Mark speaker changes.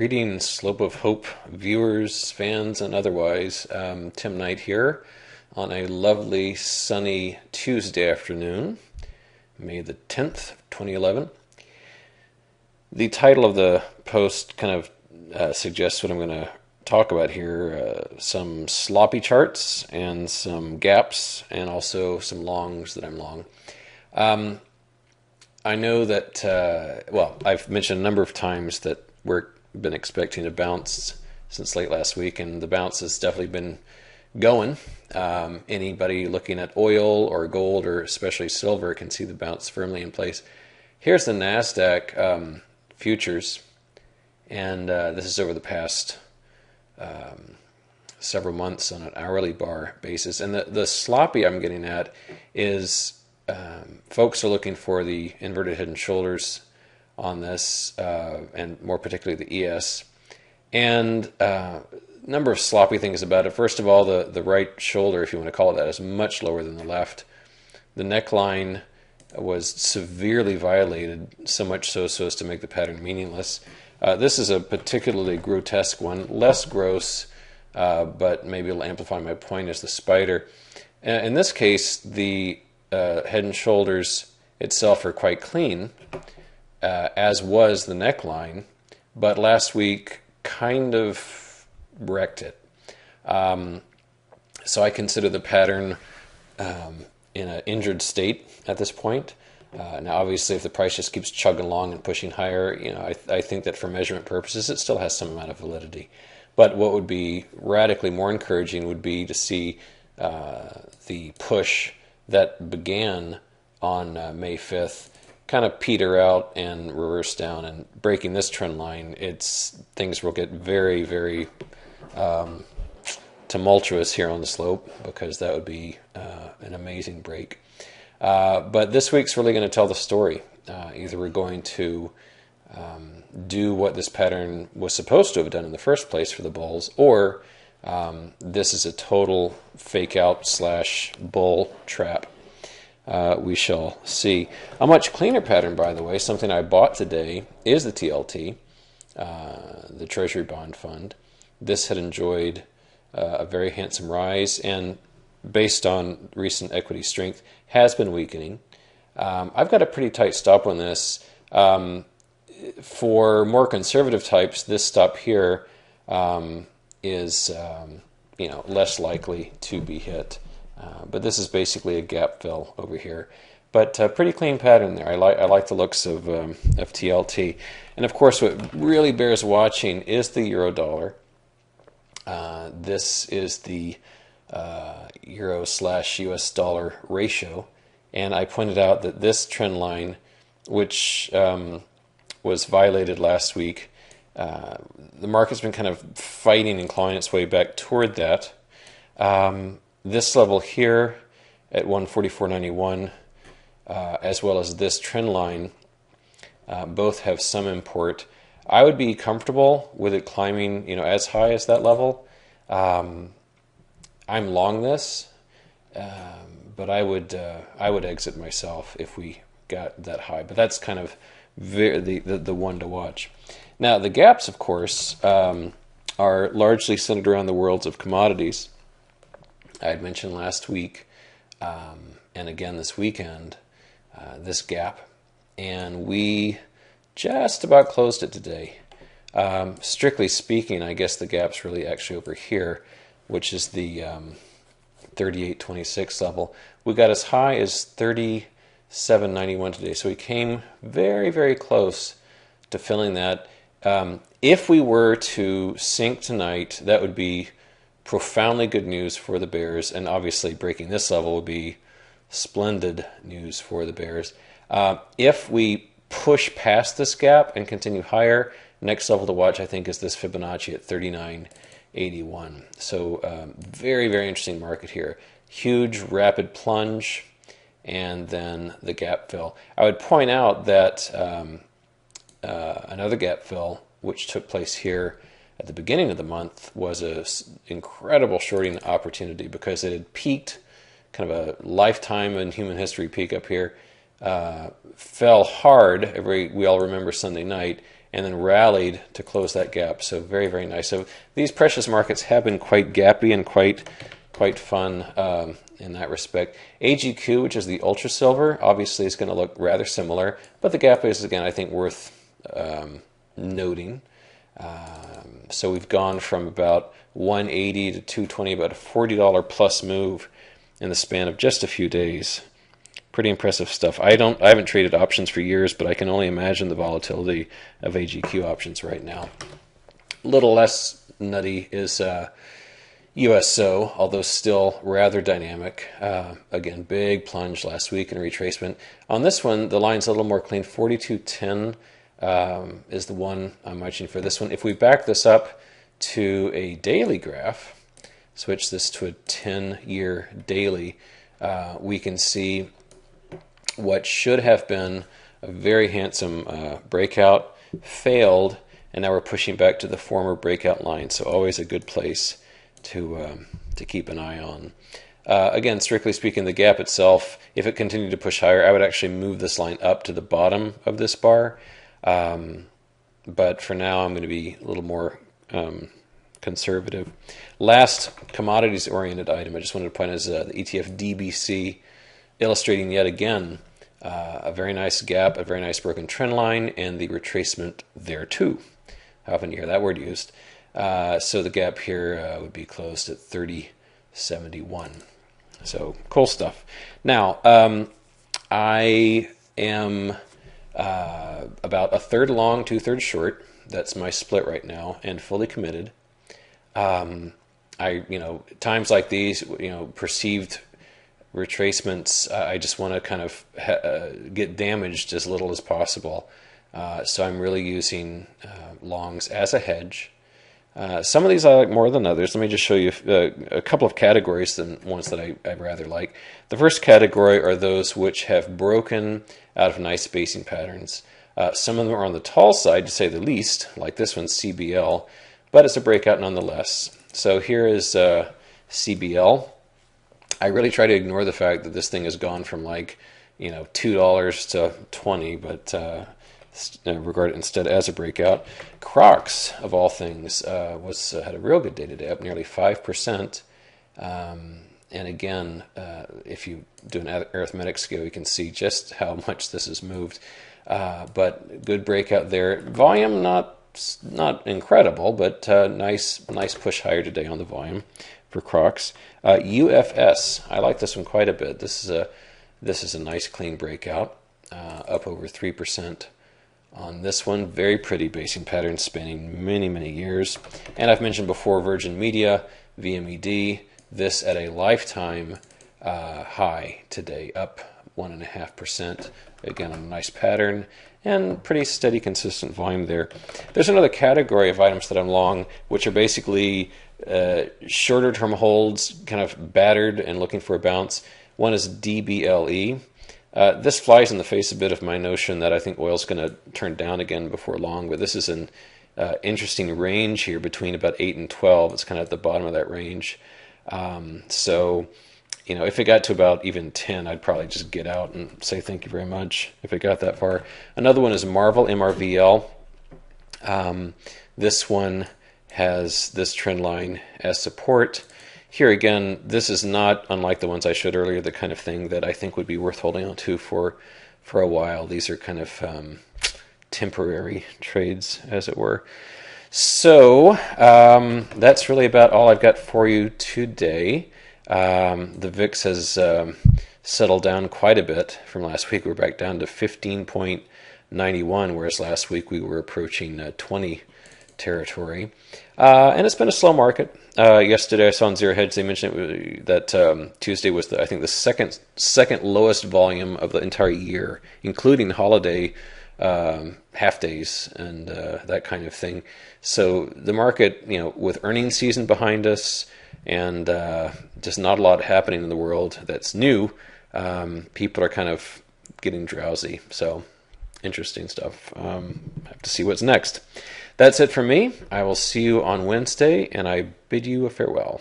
Speaker 1: Greetings, Slope of Hope viewers, fans, and otherwise. Tim Knight here on a lovely sunny Tuesday afternoon, May the 10th, 2011. The title of the post kind of suggests what I'm going to talk about here. Some sloppy charts and some gaps and also some longs that I'm long. I know that, I've mentioned a number of times that we've been expecting a bounce since late last week, and the bounce has definitely been going. Anybody looking at oil or gold or especially silver can see the bounce firmly in place. Here's the NASDAQ futures, and this is over the past several months on an hourly bar basis. And the sloppy I'm getting at is folks are looking for the inverted head and shoulders on this, and more particularly the ES. And a number of sloppy things about it. First of all, the right shoulder, if you want to call it that, is much lower than the left. The neckline was severely violated, so much so as to make the pattern meaningless. This is a particularly grotesque one, less gross, but maybe it'll amplify my point, as the spider. In this case, the head and shoulders itself are quite clean, as was the neckline, but last week kind of wrecked it. So I consider the pattern in an injured state at this point. Now, obviously, if the price just keeps chugging along and pushing higher, I think that for measurement purposes, it still has some amount of validity. But what would be radically more encouraging would be to see the push that began on May 5th kind of peter out and reverse down, and breaking this trend line, things will get very, very tumultuous here on the slope, because that would be an amazing break. But this week's really going to tell the story. Either we're going to do what this pattern was supposed to have done in the first place for the bulls, or this is a total fake out / bull trap. We shall see. A much cleaner pattern, by the way, something I bought today, is the TLT, the Treasury Bond Fund. This had enjoyed a very handsome rise, and based on recent equity strength, has been weakening. I've got a pretty tight stop on this. For more conservative types, this stop here is less likely to be hit. But this is basically a gap fill over here. But pretty clean pattern there. I like the looks of TLT. And of course, what really bears watching is the euro dollar. This is the euro / US dollar ratio. And I pointed out that this trend line, which was violated last week, the market's been kind of fighting and clawing its way back toward that. This level here at 144.91, as well as this trend line, both have some import. I would be comfortable with it climbing, as high as that level. I'm long this, but I would exit myself if we got that high. But that's kind of the one to watch. Now, the gaps, of course, are largely centered around the worlds of commodities. I had mentioned last week, and again this weekend, this gap, and we just about closed it today. Strictly speaking, I guess the gap's really actually over here, which is the 38.26 level. We got as high as 37.91 today, so we came very, very close to filling that. If we were to sink tonight, that would be profoundly good news for the bears, and obviously breaking this level would be splendid news for the bears. If we push past this gap and continue higher, next level to watch, I think, is this Fibonacci at 39.81. So very, very interesting market here. Huge, rapid plunge, and then the gap fill. I would point out that another gap fill, which took place here at the beginning of the month, was an incredible shorting opportunity, because it had peaked, kind of a lifetime in human history peak up here, fell hard. We all remember Sunday night, and then rallied to close that gap. So very, very nice. So these precious markets have been quite gappy and quite fun in that respect. AGQ, which is the ultra silver, obviously is going to look rather similar, but the gap is, again, I think worth noting. So we've gone from about 180 to 220, about a $40 plus move in the span of just a few days. Pretty impressive stuff. I haven't traded options for years, but I can only imagine the volatility of AGQ options right now. A little less nutty is USO, although still rather dynamic. Again, big plunge last week in retracement. On this one, the line's a little more clean. 42.10 is the one I'm watching for this one. If we back this up to a daily graph, switch this to a 10-year daily, we can see what should have been a very handsome breakout failed, and now we're pushing back to the former breakout line. So always a good place to keep an eye on. Again, strictly speaking, the gap itself, if it continued to push higher, I would actually move this line up to the bottom of this bar. But for now, I'm going to be a little more conservative. Last commodities-oriented item I just wanted to point out is the ETF DBC, illustrating yet again a very nice gap, a very nice broken trend line, and the retracement there too. How often you hear that word used? So the gap here would be closed at 30.71. So cool stuff. Now, I am about a third long, 2/3 short. That's my split right now, and fully committed. Times like these, perceived retracements, I just want to kind of get damaged as little as possible. So I'm really using longs as a hedge. Some of these I like more than others. Let me just show you a couple of categories than ones that I rather like. The first category are those which have broken out of nice spacing patterns. Some of them are on the tall side, to say the least, like this one, CBL, but it's a breakout nonetheless. So here is CBL. I really try to ignore the fact that this thing has gone from $2 to $20, but regard it instead as a breakout. Crocs, of all things, had a real good day today, up nearly 5%. And again, if you do an arithmetic scale, you can see just how much this has moved. But good breakout there. Volume not incredible, but nice push higher today on the volume for Crocs. UFS, I like this one quite a bit. This is a nice clean breakout, up over 3% on this one. Very pretty basing pattern spanning many years. And I've mentioned before Virgin Media, VMED, this at a lifetime high today, up 1.5%. Again, a nice pattern and pretty steady, consistent volume there. There's another category of items that I'm long, which are basically shorter term holds, kind of battered and looking for a bounce. One is DBLE. This flies in the face a bit of my notion that I think oil's going to turn down again before long, but this is an interesting range here between about 8 and 12. It's kind of at the bottom of that range. So, if it got to about even 10, I'd probably just get out and say thank you very much if it got that far. Another one is Marvel, MRVL. This one has this trend line as support. Here again, this is not unlike the ones I showed earlier, the kind of thing that I think would be worth holding on to for a while. These are kind of temporary trades, as it were. So that's really about all I've got for you today. The VIX has settled down quite a bit from last week. We're back down to 15.91, whereas last week we were approaching 20 territory. And it's been a slow market. Yesterday I saw on Zero Hedge they mentioned that Tuesday was I think the second lowest volume of the entire year, including holiday half days and that kind of thing. So the market, with earnings season behind us and just not a lot happening in the world that's new, people are kind of getting drowsy. So interesting stuff. Have to see what's next. That's it for me. I will see you on Wednesday, and I bid you a farewell.